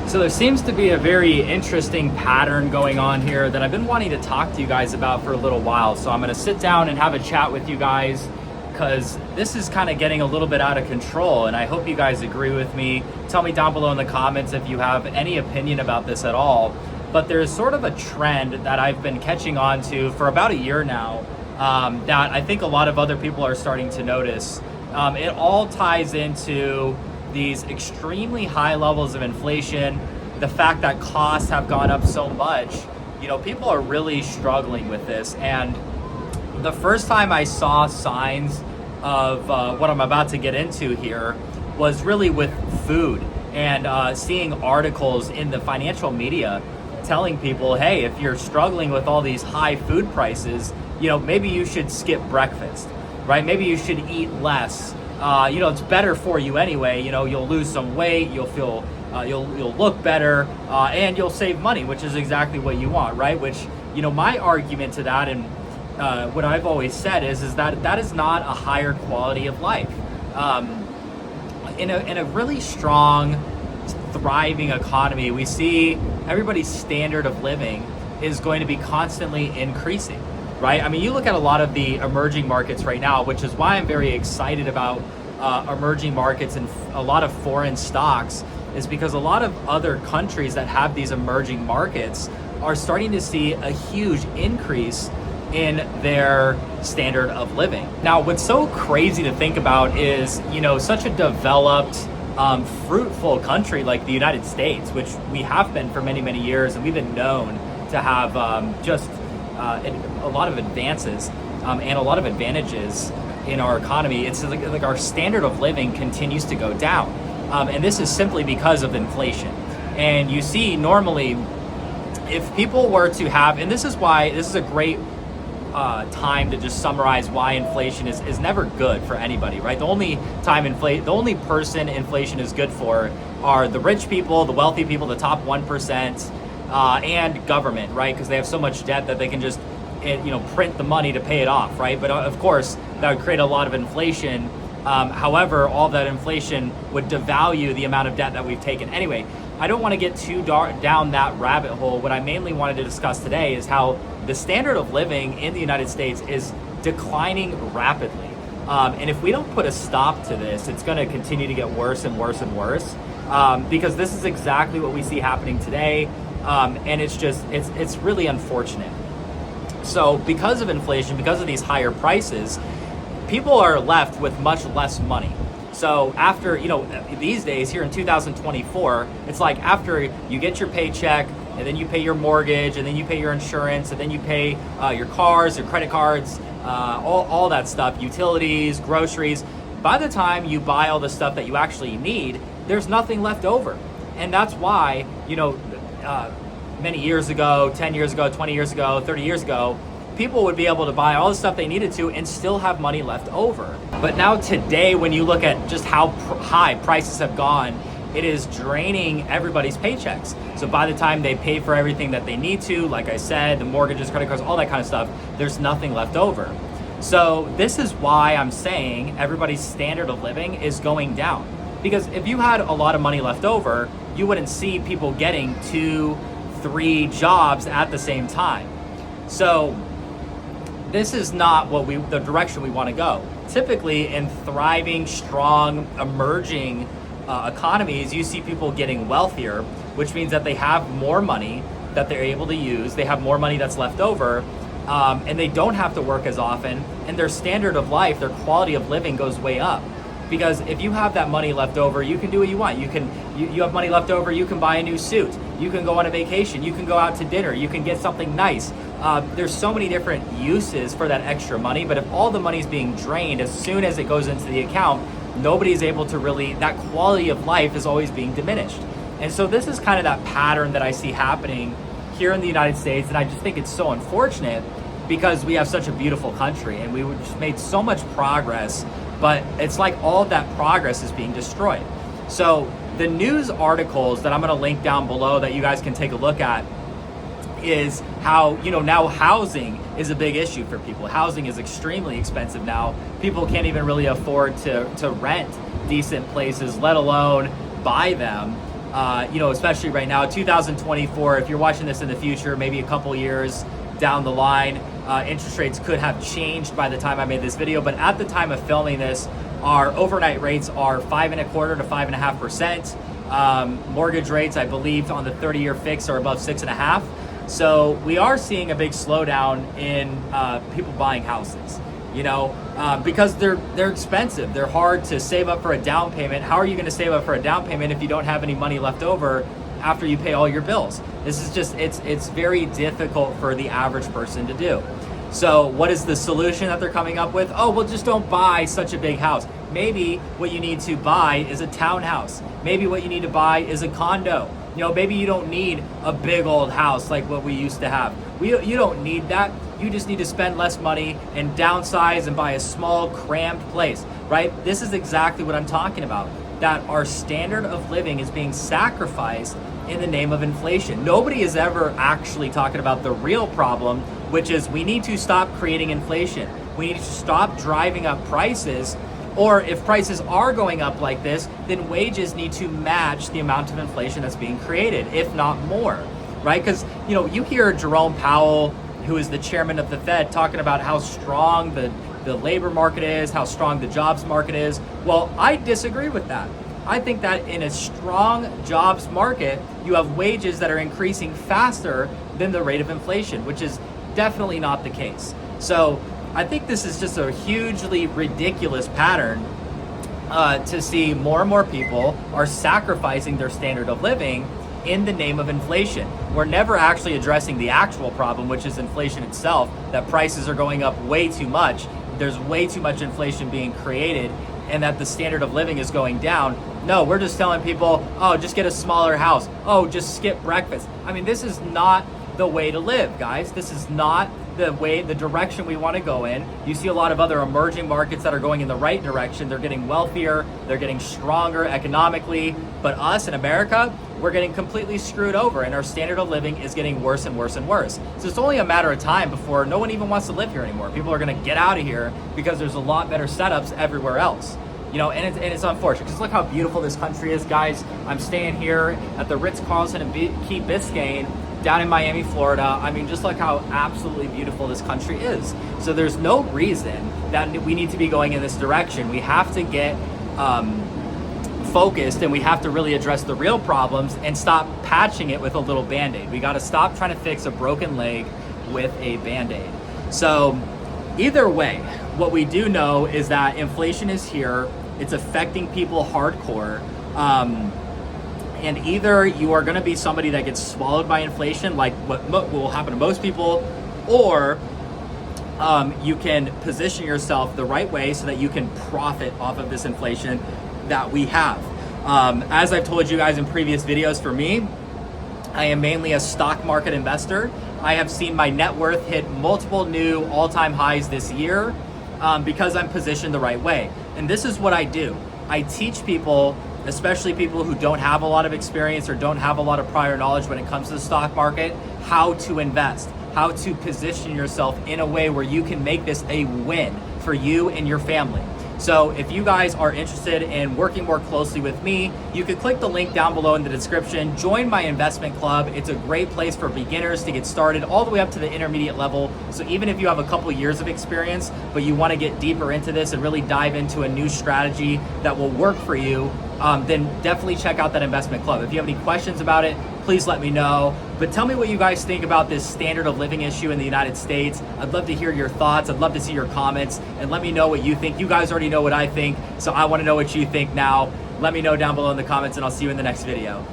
So there seems to be a very interesting pattern going on here that I've been wanting to talk to you guys about for a little while. So I'm going to sit down and have a chat with you guys because this is kind of getting a little bit out of control, and I hope you guys agree with me. Tell me down below in the comments if you have any opinion about this at all. But there's sort of a trend that I've been catching on to for about a year now that I think a lot of other people are starting to notice. It all ties into these extremely high levels of inflation, the fact that costs have gone up so much. You know, people are really struggling with this. And the first time I saw signs of what I'm about to get into here was really with food and seeing articles in the financial media telling people, hey, if you're struggling with all these high food prices, you know, maybe you should skip breakfast, right? Maybe you should eat less. You know, it's better for you anyway. You know, you'll lose some weight, you'll feel, you'll look better, and you'll save money, which is exactly what you want, right? Which, you know, my argument to that, and what I've always said is that that is not a higher quality of life. In a really strong, thriving economy, we see everybody's standard of living is going to be constantly increasing. Right? I mean, you look at a lot of the emerging markets right now, which is why I'm very excited about emerging markets and a lot of foreign stocks, is because a lot of other countries that have these emerging markets are starting to see a huge increase in their standard of living. Now, what's so crazy to think about is, you know, such a developed, fruitful country like the United States, which we have been for many, many years, and we've been known to have a lot of advances and a lot of advantages in our economy. It's like our standard of living continues to go down. And this is simply because of inflation. And you see, normally, if people were to have, and this is why this is a great time to just summarize why inflation is never good for anybody, right? The only person inflation is good for are the rich people, the wealthy people, the top 1%, and government, right? Because they have so much debt that they can just, you know, print the money to pay it off, right? But of course, that would create a lot of inflation. However, all that inflation would devalue the amount of debt that we've taken. Anyway, I don't want to get too down that rabbit hole. What I mainly wanted to discuss today is how the standard of living in the United States is declining rapidly. And if we don't put a stop to this, it's going to continue to get worse and worse and worse, because this is exactly what we see happening today. And it's really unfortunate. So because of inflation, because of these higher prices, people are left with much less money. So after, you know, these days here in 2024, it's like after you get your paycheck and then you pay your mortgage and then you pay your insurance and then you pay your cars, your credit cards, all that stuff, utilities, groceries. By the time you buy all the stuff that you actually need, there's nothing left over. And that's why, you know, many years ago, 10 years ago, 20 years ago, 30 years ago, people would be able to buy all the stuff they needed to and still have money left over. But now today, when you look at just how high prices have gone, it is draining everybody's paychecks. So by the time they pay for everything that they need to, like I said, the mortgages, credit cards, all that kind of stuff, there's nothing left over. So this is why I'm saying everybody's standard of living is going down. Because if you had a lot of money left over, you wouldn't see people getting 2-3 jobs at the same time. So this is not the direction we want to go. Typically in thriving, strong, emerging economies, you see people getting wealthier, which means that they have more money that they're able to use. They have more money that's left over, and they don't have to work as often, and their standard of life, their quality of living goes way up. Because if you have that money left over, you can do what you want. You have money left over, you can buy a new suit, you can go on a vacation, you can go out to dinner, you can get something nice. There's so many different uses for that extra money, but if all the money is being drained as soon as it goes into the account, nobody's able to really, that quality of life is always being diminished. And so this is kind of that pattern that I see happening here in the United States, and I just think it's so unfortunate because we have such a beautiful country and we just made so much progress, but it's like all of that progress is being destroyed. So the news articles that I'm going to link down below that you guys can take a look at is how, you know, now housing is a big issue for people. Housing is extremely expensive now. People can't even really afford to rent decent places, let alone buy them. especially right now, 2024, if you're watching this in the future, maybe a couple years down the line, interest rates could have changed by the time I made this video. But at the time of filming this, our overnight rates are 5.25% to 5.5%. Mortgage rates, I believe, on the 30-year fix are above 6.5%. So we are seeing a big slowdown in people buying houses, because they're expensive. They're hard to save up for a down payment. How are you going to save up for a down payment if you don't have any money left over after you pay all your bills? This is just, it's very difficult for the average person to do. So what is the solution that they're coming up with? Oh, well, just don't buy such a big house. Maybe what you need to buy is a townhouse. Maybe what you need to buy is a condo. Maybe you don't need a big old house like what we used to have. You don't need that. You just need to spend less money and downsize and buy a small, cramped place, right? This is exactly what I'm talking about, that our standard of living is being sacrificed in the name of inflation. Nobody is ever actually talking about the real problem, which is we need to stop creating inflation. We need to stop driving up prices, or if prices are going up like this, then wages need to match the amount of inflation that's being created, if not more, right? Because, you hear Jerome Powell, who is the chairman of the Fed, talking about how strong the labor market is, how strong the jobs market is. Well, I disagree with that. I think that in a strong jobs market, you have wages that are increasing faster than the rate of inflation, which is definitely not the case. So I think this is just a hugely ridiculous pattern to see more and more people are sacrificing their standard of living in the name of inflation. We're never actually addressing the actual problem, which is inflation itself, that prices are going up way too much. There's way too much inflation being created, and that the standard of living is going down. No, we're just telling people, oh, just get a smaller house. Oh, just skip breakfast. I mean, this is not the way to live, guys. This is not the direction we want to go in. You see a lot of other emerging markets that are going in the right direction. They're getting wealthier, they're getting stronger economically, but us in America, we're getting completely screwed over, and our standard of living is getting worse and worse and worse. So it's only a matter of time before no one even wants to live here anymore. People are going to get out of here because there's a lot better setups everywhere else. And it's unfortunate, because look how beautiful this country is, guys. I'm staying here at the Ritz-Carlton in Key Biscayne, down in Miami, Florida. I mean, just look how absolutely beautiful this country is. So there's no reason that we need to be going in this direction. We have to get focused, and we have to really address the real problems and stop patching it with a little Band-Aid. We got to stop trying to fix a broken leg with a Band-Aid. So either way, what we do know is that inflation is here. It's affecting people hardcore. And either you are going to be somebody that gets swallowed by inflation, like what will happen to most people, or you can position yourself the right way so that you can profit off of this inflation that we have. As I've told you guys in previous videos, for me, I am mainly a stock market investor. I have seen my net worth hit multiple new all-time highs this year because I'm positioned the right way. And this is what I do. I teach people, especially people who don't have a lot of experience or don't have a lot of prior knowledge when it comes to the stock market, how to invest, how to position yourself in a way where you can make this a win for you and your family. So if you guys are interested in working more closely with me, you can click the link down below in the description. Join my investment club. It's a great place for beginners to get started all the way up to the intermediate level. So even if you have a couple years of experience, but you want to get deeper into this and really dive into a new strategy that will work for you, then definitely check out that investment club. If you have any questions about it, please let me know. But tell me what you guys think about this standard of living issue in the United States. I'd love to hear your thoughts. I'd love to see your comments, and let me know what you think. You guys already know what I think, so I want to know what you think now. Let me know down below in the comments, and I'll see you in the next video.